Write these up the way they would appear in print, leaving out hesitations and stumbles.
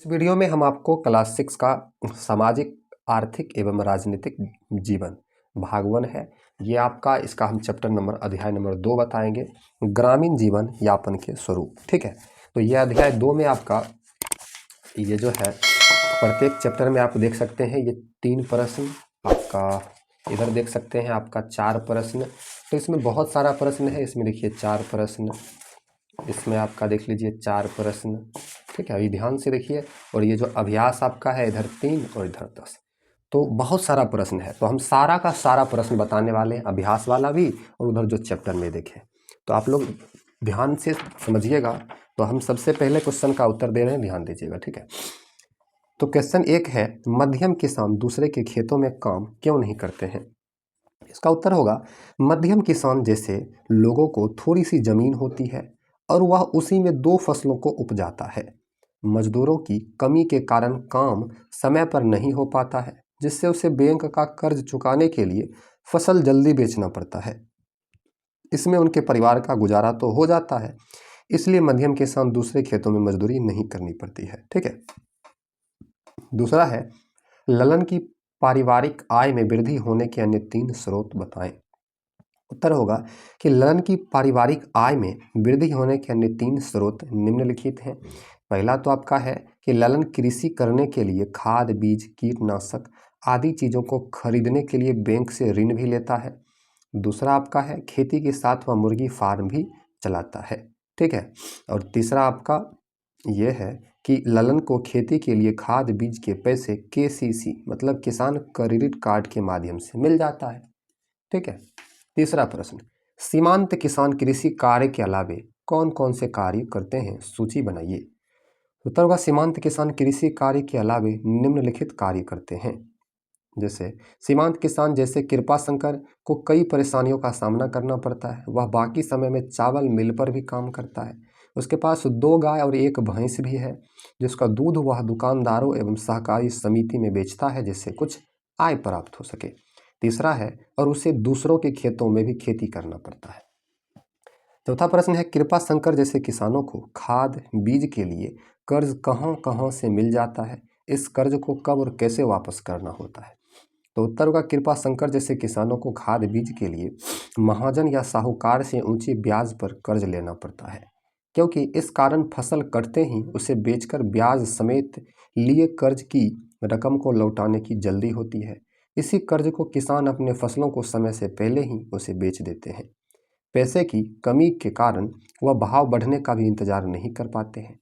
इस वीडियो में हम आपको क्लास 6 का सामाजिक, आर्थिक एवं राजनीतिक जीवन भाग 1 है। ये आपका इसका हम अध्याय नंबर 2 बताएंगे, ग्रामीण जीवन यापन के स्वरूप। ठीक है, तो ये अध्याय 2 में आपका ये जो है प्रत्येक चैप्टर में आप देख सकते हैं ये 3 प्रश्न, आपका इधर देख सकते हैं आपका 4 प्रश्न। तो इसमें बहुत सारा प्रश्न है, इसमें देखिए 4 प्रश्न, इसमें आपका देख लीजिए 4 प्रश्न। ठीक है, अभी ध्यान से देखिए। और ये जो अभ्यास आपका है इधर 3 और इधर 10, तो बहुत सारा प्रश्न है। तो हम सारा का सारा प्रश्न बताने वाले हैं, अभ्यास वाला भी और उधर जो चैप्टर में देखें। तो आप लोग ध्यान से समझिएगा। तो हम सबसे पहले क्वेश्चन का उत्तर दे रहे हैं, ध्यान दीजिएगा। ठीक है, तो क्वेश्चन 1 है, मध्यम किसान दूसरे के खेतों में काम क्यों नहीं करते हैं? इसका उत्तर होगा, मध्यम किसान जैसे लोगों को थोड़ी सी जमीन होती है और वह उसी में 2 फसलों को उपजाता है। मजदूरों की कमी के कारण काम समय पर नहीं हो पाता है, जिससे उसे बैंक का कर्ज चुकाने के लिए फसल जल्दी बेचना पड़ता है। इसमें उनके परिवार का गुजारा तो हो जाता है, इसलिए मध्यम किसान दूसरे खेतों में मजदूरी नहीं करनी पड़ती है। ठीक है, दूसरा है, ललन की पारिवारिक आय में वृद्धि होने के अन्य 3 स्रोत बताएं। उत्तर होगा कि ललन की पारिवारिक आय में वृद्धि होने के अन्य 3 स्रोत निम्नलिखित हैं। पहला तो आपका है कि ललन कृषि करने के लिए खाद, बीज, कीटनाशक आदि चीज़ों को खरीदने के लिए बैंक से ऋण भी लेता है। दूसरा आपका है, खेती के साथ वह मुर्गी फार्म भी चलाता है। ठीक है, और तीसरा आपका ये है कि ललन को खेती के लिए खाद बीज के पैसे KCC मतलब किसान क्रेडिट कार्ड के माध्यम से मिल जाता है। ठीक है, तीसरा प्रश्न, सीमांत किसान कृषि कार्य के अलावे कौन कौन से कार्य करते हैं, सूची बनाइए। उत्तर होगा, सीमांत किसान कृषि कार्य के अलावे निम्नलिखित कार्य करते हैं। जैसे सीमांत किसान जैसे कृपा शंकर को कई परेशानियों का सामना करना पड़ता है। वह बाकी समय में चावल मिल पर भी काम करता है। उसके पास 2 गाय और 1 भैंस भी है, जिसका दूध वह दुकानदारों एवं सहकारी समिति में बेचता है, जिससे कुछ आय प्राप्त हो सके। तीसरा है, और उसे दूसरों के खेतों में भी खेती करना पड़ता है। चौथा प्रश्न है, कृपा शंकर जैसे किसानों को खाद बीज के लिए कर्ज कहां कहां से मिल जाता है? इस कर्ज को कब और कैसे वापस करना होता है? तो उत्तर होगा, कृपा शंकर जैसे किसानों को खाद बीज के लिए महाजन या साहूकार से ऊंची ब्याज पर कर्ज लेना पड़ता है, क्योंकि इस कारण फसल कटते ही उसे बेचकर ब्याज समेत लिए कर्ज की रकम को लौटाने की जल्दी होती है। इसी कर्ज को किसान अपने फसलों को समय से पहले ही उसे बेच देते हैं। पैसे की कमी के कारण वह भाव बढ़ने का भी इंतजार नहीं कर पाते हैं।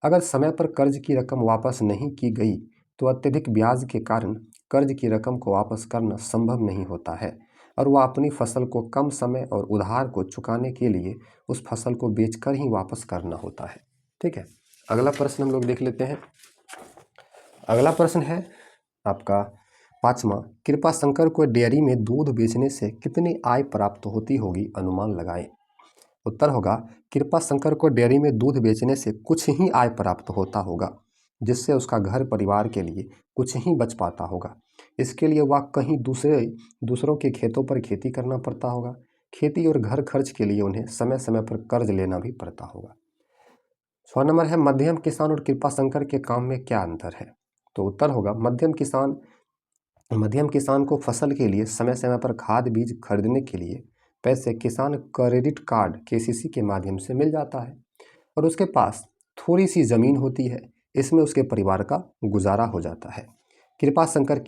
अगर समय पर कर्ज की रकम वापस नहीं की गई तो अत्यधिक ब्याज के कारण कर्ज की रकम को वापस करना संभव नहीं होता है और वह अपनी फसल को कम समय और उधार को चुकाने के लिए उस फसल को बेचकर ही वापस करना होता है। ठीक है, अगला प्रश्न हम लोग देख लेते हैं। अगला प्रश्न है आपका 5वां, कृपा शंकर को डेयरी में दूध बेचने से कितनी आय प्राप्त होती होगी, अनुमान लगाएं। उत्तर होगा, कृपा शंकर को डेयरी में दूध बेचने से कुछ ही आय प्राप्त होता होगा, जिससे उसका घर परिवार के लिए कुछ ही बच पाता होगा। इसके लिए वह कहीं दूसरों के खेतों पर खेती करना पड़ता होगा। खेती और घर खर्च के लिए उन्हें समय समय पर कर्ज लेना भी पड़ता होगा। 6 नंबर है, मध्यम किसान और कृपा शंकर के काम में क्या अंतर है? तो उत्तर होगा, मध्यम किसान को फसल के लिए समय समय पर खाद बीज खरीदने के लिए पैसे किसान क्रेडिट कार्ड KCC के माध्यम से मिल जाता है और उसके पास थोड़ी सी ज़मीन होती है, इसमें उसके परिवार का गुजारा हो जाता है। कृपा शंकर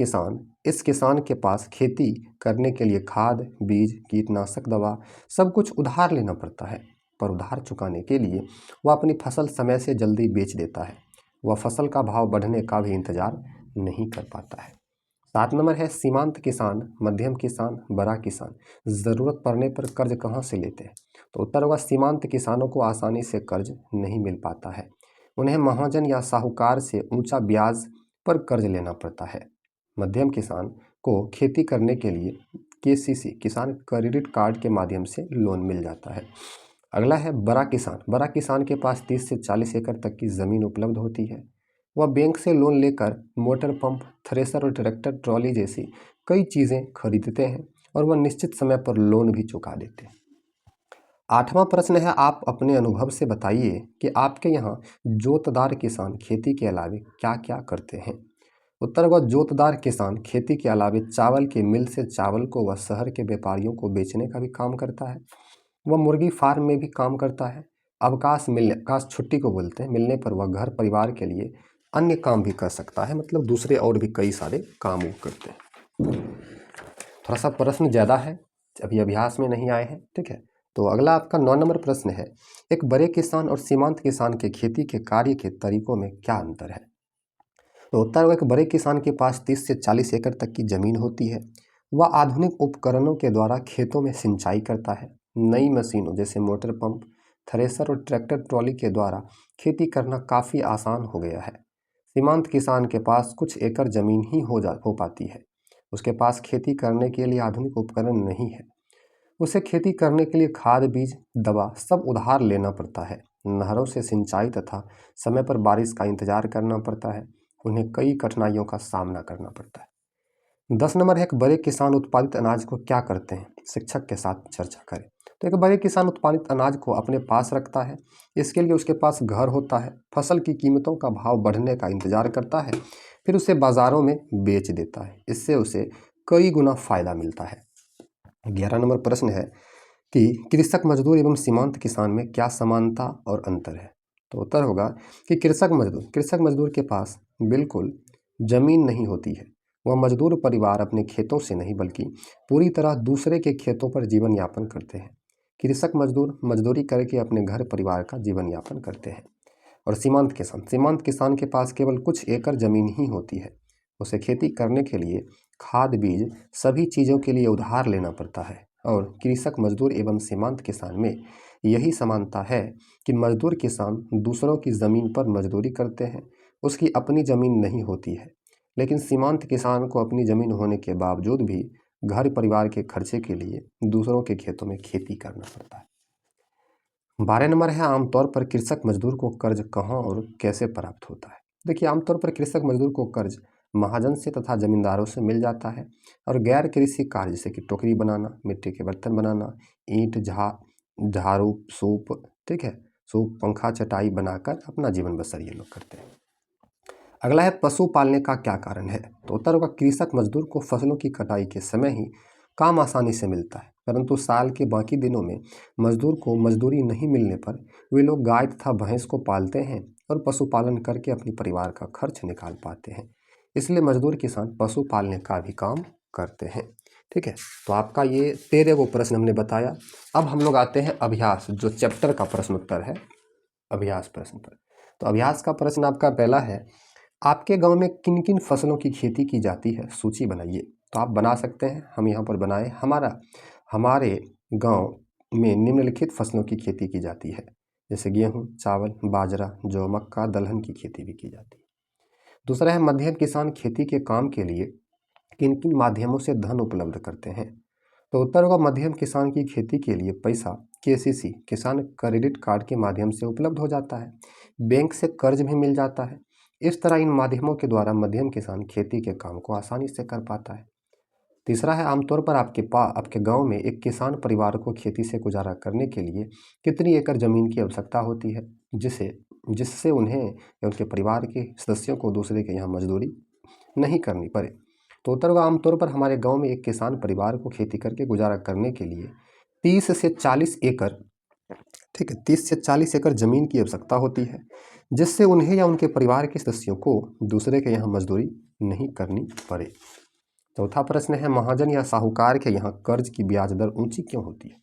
इस किसान के पास खेती करने के लिए खाद बीज कीटनाशक दवा सब कुछ उधार लेना पड़ता है, पर उधार चुकाने के लिए वह अपनी फसल समय से जल्दी बेच देता है। वह फसल का भाव बढ़ने का भी इंतजार नहीं कर पाता है। 7 नंबर है, सीमांत किसान, मध्यम किसान, बड़ा किसान ज़रूरत पड़ने पर कर्ज कहाँ से लेते हैं? तो उत्तर होगा, सीमांत किसानों को आसानी से कर्ज नहीं मिल पाता है। उन्हें महाजन या साहूकार से ऊंचा ब्याज पर कर्ज लेना पड़ता है। मध्यम किसान को खेती करने के लिए KCC किसान क्रेडिट कार्ड के माध्यम से लोन मिल जाता है। अगला है बड़ा किसान के पास 30 से 40 एकड़ तक की ज़मीन उपलब्ध होती है। वह बैंक से लोन लेकर मोटर पंप, थ्रेसर और ट्रैक्टर ट्रॉली जैसी कई चीज़ें खरीदते हैं और वह निश्चित समय पर लोन भी चुका देते हैं। 8वां प्रश्न है, आप अपने अनुभव से बताइए कि आपके यहाँ जोतदार किसान खेती के अलावे क्या क्या करते हैं। उत्तर होगा, जोतदार किसान खेती के अलावे चावल के मिल से चावल को व शहर के व्यापारियों को बेचने का भी काम करता है। वह मुर्गी फार्म में भी काम करता है। अवकाश छुट्टी को बोलते हैं, मिलने पर वह घर परिवार के लिए अन्य काम भी कर सकता है, मतलब दूसरे और भी कई सारे काम वो करते हैं। थोड़ा सा प्रश्न ज़्यादा है, अभी अभ्यास में नहीं आए हैं, ठीक है। तो अगला आपका 9 नंबर प्रश्न है, एक बड़े किसान और सीमांत किसान के खेती के कार्य के तरीकों में क्या अंतर है। तो उत्तर होगा, एक बड़े किसान के पास 30 से 40 एकड़ तक की जमीन होती है। वह आधुनिक उपकरणों के द्वारा खेतों में सिंचाई करता है। नई मशीनों जैसे मोटर पंप, थ्रेसर और ट्रैक्टर ट्रॉली के द्वारा खेती करना काफ़ी आसान हो गया है। सीमांत किसान के पास कुछ एकड़ जमीन ही हो पाती है। उसके पास खेती करने के लिए आधुनिक उपकरण नहीं है। उसे खेती करने के लिए खाद, बीज, दवा सब उधार लेना पड़ता है। नहरों से सिंचाई तथा समय पर बारिश का इंतजार करना पड़ता है। उन्हें कई कठिनाइयों का सामना करना पड़ता है। 10 नंबर है, एक बड़े किसान उत्पादित अनाज को क्या करते हैं, शिक्षक के साथ चर्चा करें। तो एक बड़े किसान उत्पादित अनाज को अपने पास रखता है। इसके लिए उसके पास घर होता है, फसल की कीमतों का भाव बढ़ने का इंतजार करता है, फिर उसे बाजारों में बेच देता है। इससे उसे कई गुना फायदा मिलता है। 11 नंबर प्रश्न है कि कृषक मजदूर एवं सीमांत किसान में क्या समानता और अंतर है। तो उत्तर होगा कि कृषक मजदूर के पास बिल्कुल जमीन नहीं होती है। वह मजदूर परिवार अपने खेतों से नहीं बल्कि पूरी तरह दूसरे के खेतों पर जीवन यापन करते हैं। कृषक मजदूर मजदूरी करके अपने घर परिवार का जीवन यापन करते हैं। और सीमांत किसान के पास केवल कुछ एकड़ जमीन ही होती है। उसे खेती करने के लिए खाद, बीज सभी चीज़ों के लिए उधार लेना पड़ता है। और कृषक मजदूर एवं सीमांत किसान में यही समानता है कि मजदूर किसान दूसरों की ज़मीन पर मजदूरी करते हैं, उसकी अपनी ज़मीन नहीं होती है। लेकिन सीमांत किसान को अपनी ज़मीन होने के बावजूद भी घर परिवार के खर्चे के लिए दूसरों के खेतों में खेती करना पड़ता है। 12 नंबर है, आमतौर पर कृषक मजदूर को कर्ज कहाँ और कैसे प्राप्त होता है। देखिए, आमतौर पर कृषक मजदूर को कर्ज महाजन से तथा जमींदारों से मिल जाता है। और गैर कृषि कार्य जैसे कि टोकरी बनाना, मिट्टी के बर्तन बनाना, ईंट, झाड़ू, सूप, ठीक है, सूप, पंखा, चटाई बनाकर अपना जीवन बसर ये लोग करते हैं। अगला है, पशु पालने का क्या कारण है। तो उत्तर होगा, कृषक मजदूर को फसलों की कटाई के समय ही काम आसानी से मिलता है, परंतु साल के बाकी दिनों में मजदूर को मजदूरी नहीं मिलने पर वे लोग गाय तथा भैंस को पालते हैं और पशुपालन करके अपने परिवार का खर्च निकाल पाते हैं। इसलिए मजदूर किसान पशु पालने का भी काम करते हैं। ठीक है, तो आपका ये 13 वो प्रश्न हमने बताया। अब हम लोग आते हैं अभ्यास, जो चैप्टर का प्रश्न उत्तर है, अभ्यास प्रश्न पर। तो अभ्यास का प्रश्न आपका पहला है, आपके गांव में किन किन फसलों की खेती की जाती है, सूची बनाइए। तो आप बना सकते हैं, हम यहाँ पर बनाए, हमारे गांव में निम्नलिखित फसलों की खेती की जाती है, जैसे गेहूं, चावल, बाजरा, जौ, मक्का, दलहन की खेती भी की जाती है। दूसरा है, मध्यम किसान खेती के काम के लिए किन किन माध्यमों से धन उपलब्ध करते हैं। तो उत्तर होगा, मध्यम किसान की खेती के लिए पैसा केसीसी किसान क्रेडिट कार्ड के माध्यम से उपलब्ध हो जाता है। बैंक से कर्ज भी मिल जाता है। इस तरह इन माध्यमों के द्वारा मध्यम किसान खेती के काम को आसानी से कर पाता है। तीसरा है, आमतौर पर आपके गांव में एक किसान परिवार को खेती से गुजारा करने के लिए कितनी एकड़ जमीन की आवश्यकता होती है, जिससे उन्हें या उनके परिवार के सदस्यों को दूसरे के यहाँ मजदूरी नहीं करनी पड़े। तो उत्तर होगा, आमतौर पर हमारे गांव में एक किसान परिवार को खेती करके गुजारा करने के लिए 30 से 40 एकड़, ठीक है, 30 से 40 एकड़ जमीन की आवश्यकता होती है, जिससे उन्हें या उनके परिवार के सदस्यों को दूसरे के यहाँ मजदूरी नहीं करनी पड़े। चौथा प्रश्न है, महाजन या साहूकार के यहाँ कर्ज की ब्याज दर ऊंची क्यों होती है।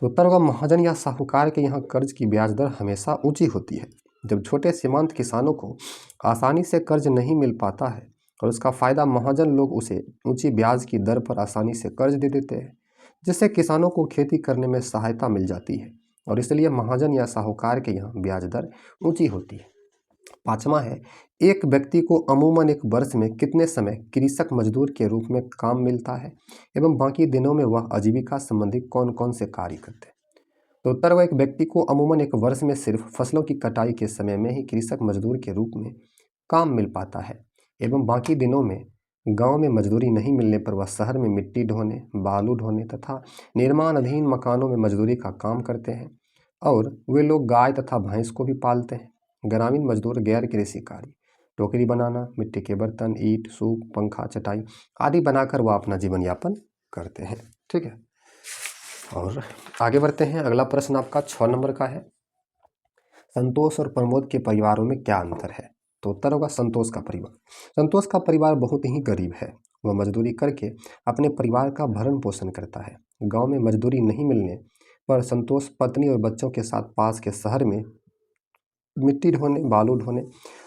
तो उत्तर होगा, महाजन या साहूकार के यहाँ कर्ज की ब्याज दर हमेशा ऊंची होती है। जब छोटे सीमांत किसानों को आसानी से कर्ज नहीं मिल पाता है और उसका फायदा महाजन लोग उसे ऊंची ब्याज की दर पर आसानी से कर्ज दे देते हैं, जिससे किसानों को खेती करने में सहायता मिल जाती है और इसलिए महाजन या साहूकार के यहाँ ब्याज दर ऊंची होती है। पांचवा है, एक व्यक्ति को अमूमन एक वर्ष में कितने समय कृषक मजदूर के रूप में काम मिलता है एवं बाकी दिनों में वह आजीविका संबंधी कौन कौन से कार्य करते हैं। तो उत्तर हुआ, एक व्यक्ति को अमूमन एक वर्ष में सिर्फ फसलों की कटाई के समय में ही कृषक मजदूर के रूप में काम मिल पाता है एवं बाकी दिनों में गांव में मजदूरी नहीं मिलने पर वह शहर में मिट्टी ढोने, बालू ढोने तथा निर्माणाधीन मकानों में मजदूरी का काम करते हैं और वे लोग गाय तथा भैंस को भी पालते हैं। ग्रामीण मजदूर गैर कृषि कार्य, टोकरी बनाना, मिट्टी के बर्तन, ईंट, सूप, पंखा, चटाई आदि बनाकर वह अपना जीवन यापन करते हैं। ठीक है, और आगे बढ़ते हैं। अगला प्रश्न आपका 6 नंबर का है, संतोष और प्रमोद के परिवारों में क्या अंतर है? तो उत्तर होगा संतोष का परिवार। संतोष का परिवार बहुत ही गरीब है। वह मजदूरी करके अपने परिवार का भरण पोषण करता है। गांव में मजदूरी नहीं मिलने पर संतोष पत्नी और बच्चों के साथ पास के शहर में मिट्टी ढोने, बालू ढोने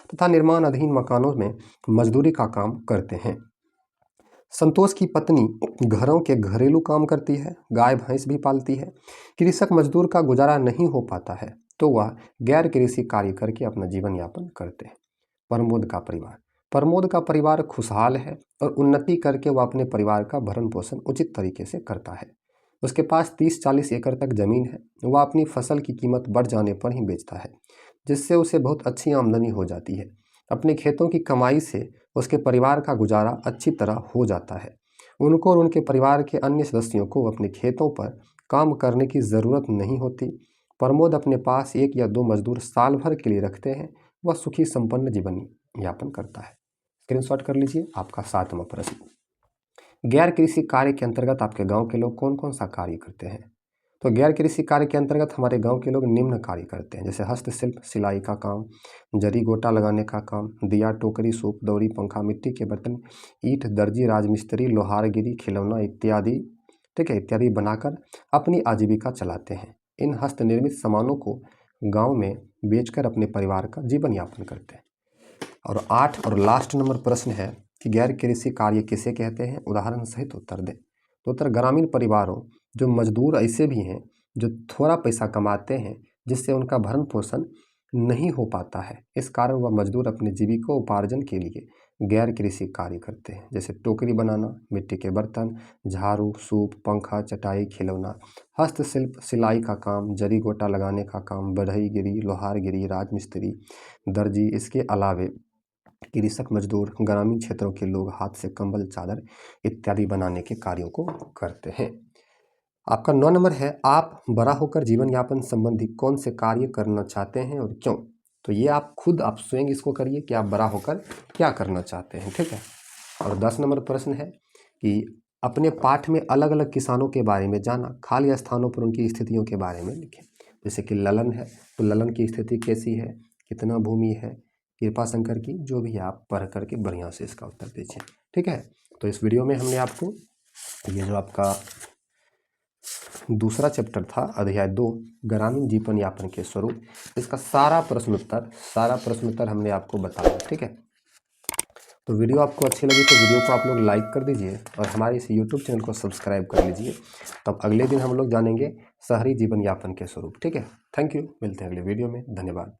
तथा निर्माणाधीन मकानों में मजदूरी का काम करते हैं। संतोष की पत्नी घरों के घरेलू काम करती है, गाय भैंस भी पालती है। कृषक मजदूर का गुजारा नहीं हो पाता है तो वह गैर कृषि कार्य करके अपना जीवन यापन करते हैं। प्रमोद का परिवार, प्रमोद का परिवार खुशहाल है और उन्नति करके वह अपने परिवार का भरण पोषण उचित तरीके से करता है। उसके पास 30-40 एकड़ तक जमीन है। वह अपनी फसल की कीमत बढ़ जाने पर ही बेचता है, जिससे उसे बहुत अच्छी आमदनी हो जाती है। अपने खेतों की कमाई से उसके परिवार का गुजारा अच्छी तरह हो जाता है। उनको और उनके परिवार के अन्य सदस्यों को अपने खेतों पर काम करने की ज़रूरत नहीं होती। प्रमोद अपने पास 1 या 2 मजदूर साल भर के लिए रखते हैं। वह सुखी संपन्न जीवन यापन करता है। स्क्रीनशॉट कर लीजिए। आपका 7वां प्रश्न, गैर कृषि कार्य के अंतर्गत आपके गांव के लोग कौन कौन सा कार्य करते हैं? तो गैर कृषि कार्य के अंतर्गत हमारे गांव के लोग निम्न कार्य करते हैं, जैसे हस्तशिल्प, सिलाई का काम, जरी गोटा लगाने का काम, दिया, टोकरी, सूप, दौरी, पंखा, मिट्टी के बर्तन, ईंट, दर्जी, राजमिस्त्री, लोहारगिरी, खिलौना इत्यादि, ठीक है, इत्यादि बनाकर अपनी आजीविका चलाते हैं। इन हस्तनिर्मित सामानों को गाँव में बेचकर अपने परिवार का जीवन यापन करते हैं। और 8 और लास्ट नंबर प्रश्न है कि गैर कृषि कार्य किसे कहते हैं? उदाहरण सहित उत्तर दें। तो उत्तर, ग्रामीण परिवारों जो मजदूर ऐसे भी हैं जो थोड़ा पैसा कमाते हैं जिससे उनका भरण पोषण नहीं हो पाता है, इस कारण वह मजदूर अपने जीविकोपार्जन के लिए गैर कृषि कार्य करते हैं, जैसे टोकरी बनाना, मिट्टी के बर्तन, झाड़ू, सूप, पंखा, चटाई, खिलौना, हस्तशिल्प, सिलाई का काम, जरी गोटा लगाने का काम, बढ़ईगिरी, लोहारगिरी, राजमिस्त्री, दर्जी। इसके अलावे कृषक मजदूर ग्रामीण क्षेत्रों के लोग हाथ से कंबल, चादर इत्यादि बनाने के कार्यों को करते हैं। आपका 9 नंबर है, आप बड़ा होकर जीवन यापन संबंधी कौन से कार्य करना चाहते हैं और क्यों? तो ये आप खुद आप स्वयं इसको करिए कि आप बड़ा होकर क्या करना चाहते हैं। ठीक है, और 10 नंबर प्रश्न है कि अपने पाठ में अलग अलग किसानों के बारे में जाना, खाली स्थानों पर उनकी स्थितियों के बारे में लिखें। जैसे कि ललन है तो ललन की स्थिति कैसी है, कितना भूमि है, कृपा शंकर की, जो भी आप पढ़ करके बढ़िया से इसका उत्तर दीजिए। ठीक है, तो इस वीडियो में हमने आपको ये जो आपका दूसरा चैप्टर था, अध्याय 2, ग्रामीण जीवन यापन के स्वरूप, इसका सारा प्रश्न उत्तर हमने आपको बताया। ठीक है, तो वीडियो आपको अच्छी लगी तो वीडियो को आप लोग लाइक कर दीजिए और हमारे इस यूट्यूब चैनल को सब्सक्राइब कर लीजिए। तब अगले दिन हम लोग जानेंगे शहरी जीवन यापन के स्वरूप। ठीक है, थैंक यू, मिलते हैं अगले वीडियो में, धन्यवाद।